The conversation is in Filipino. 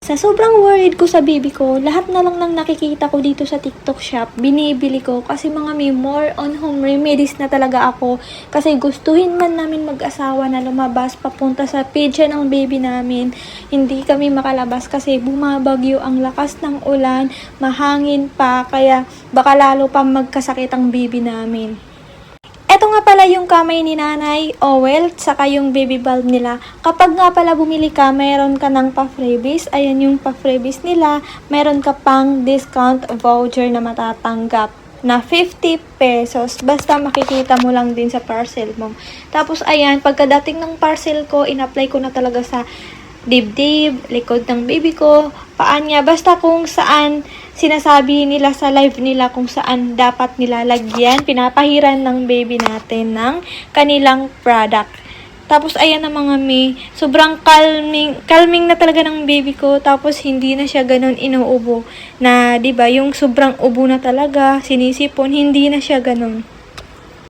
Sa sobrang worried ko sa baby ko, lahat na lang ng nakikita ko dito sa TikTok shop, binibili ko kasi mga may more on home remedies na talaga ako. Kasi gustuhin man namin mag-asawa na lumabas papunta sa pidya ng baby namin. Hindi kami makalabas kasi bumabagyo ang lakas ng ulan, mahangin pa, kaya baka lalo pa magkasakit ang baby namin. Eto nga pala yung kamay ni Nanay Owel, saka yung baby bulb nila. Kapag nga pala bumili ka, mayroon ka ng pa-freebies. Ayan yung pa-freebies nila. Mayroon ka pang discount voucher na matatanggap na 50 pesos. Basta makikita mo lang din sa parcel mo. Tapos ayan, pagkadating ng parcel ko, in-apply ko na talaga sa dibdib, likod ng baby ko, paan niya, basta kung saan sinasabi nila sa live nila kung saan dapat nilalagyan, pinapahiran ng baby natin ng kanilang product. Tapos ayan na mga mi, sobrang calming na talaga ng baby ko, tapos hindi na siya ganun inuubo na, 'di ba, yung sobrang ubo na talaga, sinisipon, hindi na siya ganun.